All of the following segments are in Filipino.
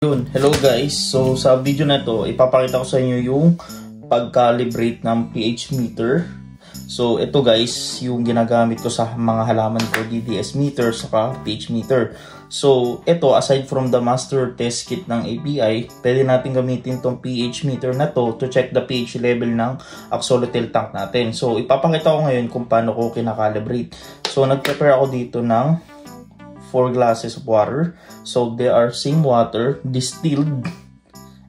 Hello guys, so sa video na to ipapakita ko sa inyo yung pag-calibrate ng pH meter. So ito guys, yung ginagamit ko sa mga halaman ko, DDS meter saka pH meter. So ito, aside from the master test kit ng API, pwede natin gamitin tong pH meter na to check the pH level ng axolotl tank natin. So ipapakita ko ngayon kung paano ko kinakalibrate. So nag-prepare ako dito ng 4 glasses of water. So they are same water, distilled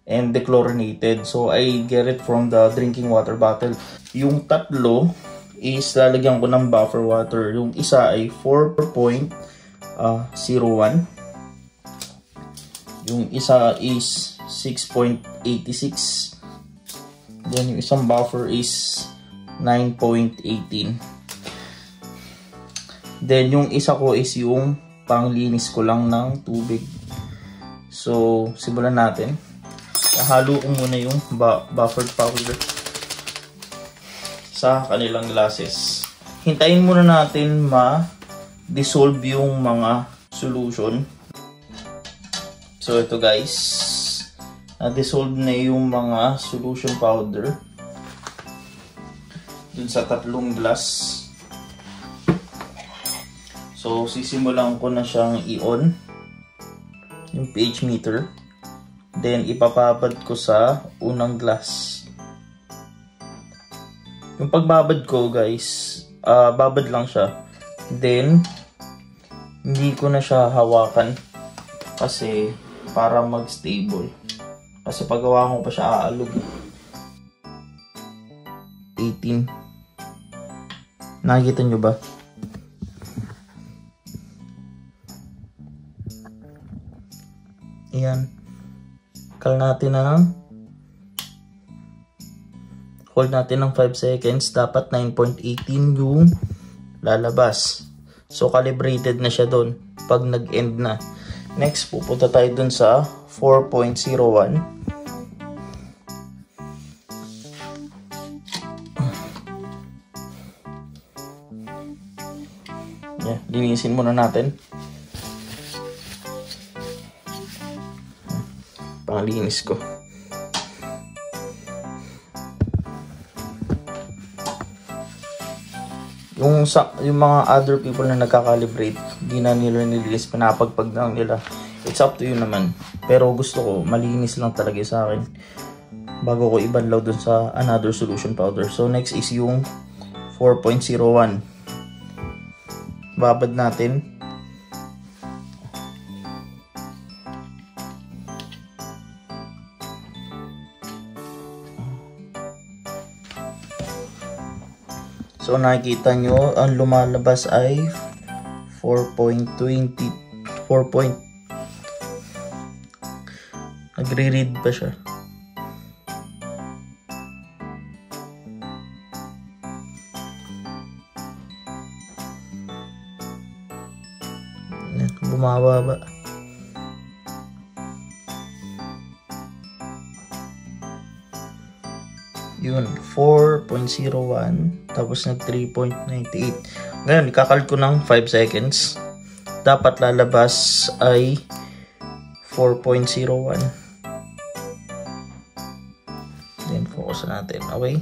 and dechlorinated. So I get it from the drinking water bottle. Yung tatlo is lalagyan ko ng buffer water. Yung isa ay 4.01. Yung isa is 6.86. Then yung isang buffer is 9.18. Then yung isa ko is yung panglinis ko lang ng tubig. So, simulan natin. Halo ko muna yung buffered powder sa kanilang glasses. Hintayin muna natin ma-dissolve yung mga solution. So, ito guys. Na-dissolve na yung mga solution powder dun sa tatlong glass. So, sisimulan ko na siyang i-on yung pH meter. Then, ipapabad ko sa unang glass. Yung pagbabad ko, guys, babad lang siya. Then, hindi ko na siya hawakan kasi para mag-stable. Kasi pag hawakan ko pa siya, aalog. 18. Nakikita nyo ba? Ayan. Hold natin ng 5 seconds. Dapat 9.18 yung lalabas. So, calibrated na siya doon pag nag-end na. Next, pupunta tayo doon sa 4.01. Yeah, linisin muna natin. Panglinis ko. Yung mga other people na nagka-calibrate, di na nila nilinis, pinapagpag lang nila. It's up to you naman. Pero gusto ko, malinis lang talaga sa akin bago ko ibanlaw dun sa another solution powder. So next is yung 4.01. Babad natin. So nakikita nyo, ang lumalabas ay 4.20. Nagre-read pa siya. Bumababa. Yun, 4.01 tapos nag 3.98. Ngayon, ikakal ko ng 5 seconds. Dapat lalabas ay 4.01. Then, focus natin. Okay.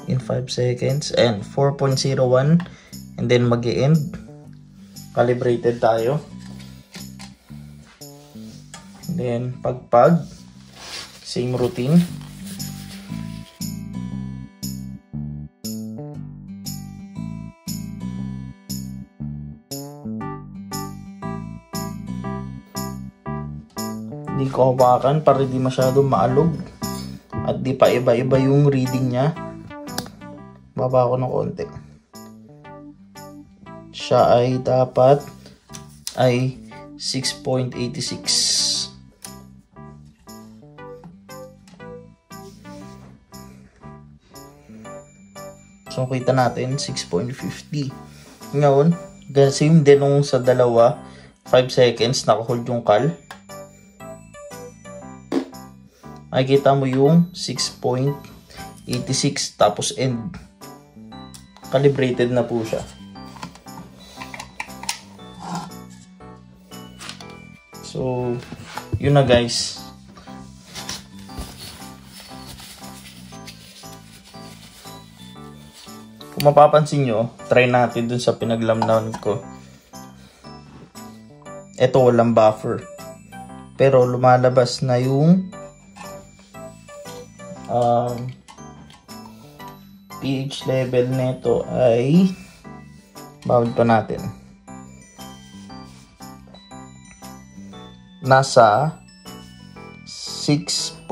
In 5 seconds. And 4.01. And then, mag-e-end. Calibrated tayo. And then, pagpag. Same routine. Hindi ko hawakan para di masyadong maalog at di pa iba-iba yung reading niya. Baba ko ng konti. Siya ay dapat ay 6.86. So, kita natin, 6.50. Ngayon, same din nung sa dalawa, 5 seconds, nakahold yung cal. Makikita mo yung 6.86, tapos end. Calibrated na po siya. So, yun na guys. Kung mapapansin nyo, try natin dun sa pinaglamnan ko. Ito walang buffer. Pero lumalabas na yung pH level nito ay bawal pa natin. Nasa 6.8.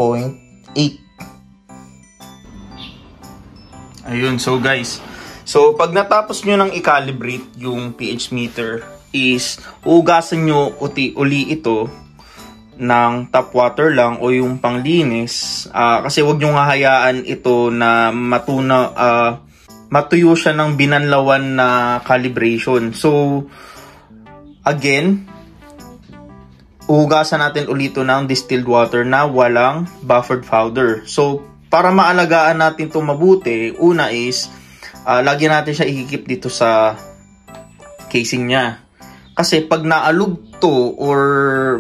Ayun, so guys. So pag natapos nyo nang i-calibrate yung pH meter is ugasan nyo uli ito ng tap water lang o yung panglinis, kasi wag nyo hahayaan ito na matuyo siya ng binanlawan na calibration. So again, uhugasan natin ulit ito ng distilled water na walang buffered powder. So para maalagaan natin ito mabuti, una is lagi natin siya ihikip dito sa casing niya. Kasi pag naalog to or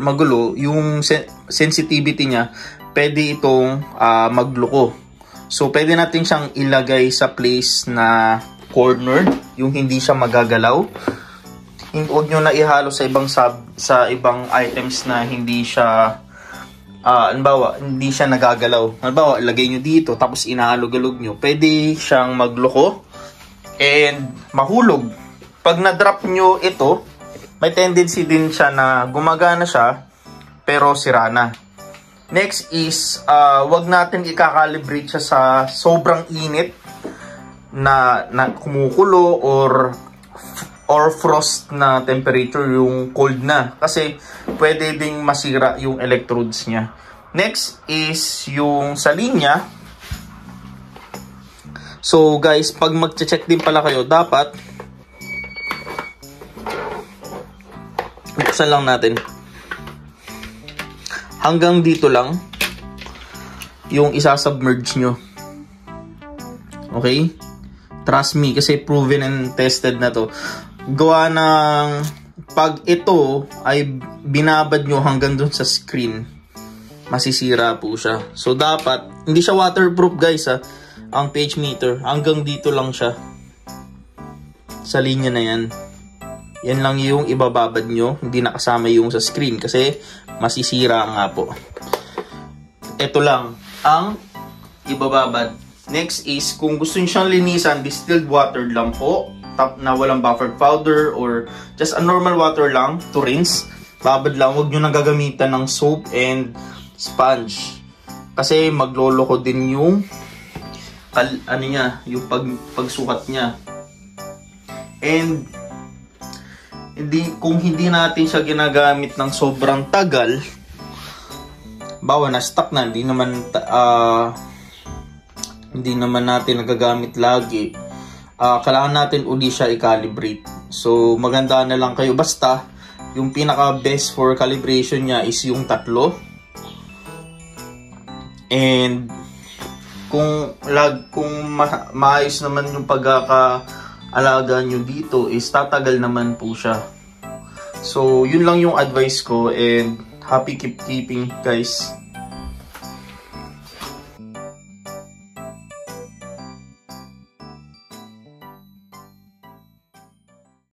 magulo, yung sensitivity niya, pwede itong magloko. So, pwede natin siyang ilagay sa place na cornered, yung hindi siya magagalaw. Huwag nyo na ihalo sa ibang items na hindi siya, halimbawa, hindi siya nagagalaw. Halimbawa, ilagay nyo dito, tapos inaalog-alog nyo. Pwede siyang magloko and mahulog. Pag na-drop nyo ito, may tendency din siya na gumagana siya, pero sira na. Next is, wag natin i-calibrate siya sa sobrang init na kumukulo or frost na temperature, yung cold na. Kasi pwede ding masira yung electrodes niya. Next is yung sa linya. So guys, pag mag-check din pala kayo, dapat buksan lang natin. Hanggang dito lang yung isa-submerge nyo. Okay? Trust me, kasi proven and tested na to. Gawa ng pag ito ay binabad nyo hanggang dun sa screen, masisira po siya. So dapat, hindi siya waterproof guys ha, ang pH meter. Hanggang dito lang siya. Sa linya na yan. Yan lang yung ibababad nyo, hindi nakasama yung sa screen kasi masisira nga po. Ito lang ang ibababad. Next is, kung gusto nyo siyang linisan, distilled water lang po, na walang buffered powder or just a normal water lang to rinse. Babad lang, huwag nyo nang gagamitan ng soap and sponge. Kasi magloloko din yung yung pagsukat niya. And kung hindi natin siya ginagamit ng sobrang tagal, bawa na stuck na, hindi naman natin nagagamit lagi, kailangan natin uli siya i-calibrate. So maganda na lang kayo, basta yung pinaka best for calibration niya is yung 3. And kung maayos naman yung pagkakaalaga nyo dito, is tatagal naman po siya. So yun lang yung advice ko, and happy keeping guys.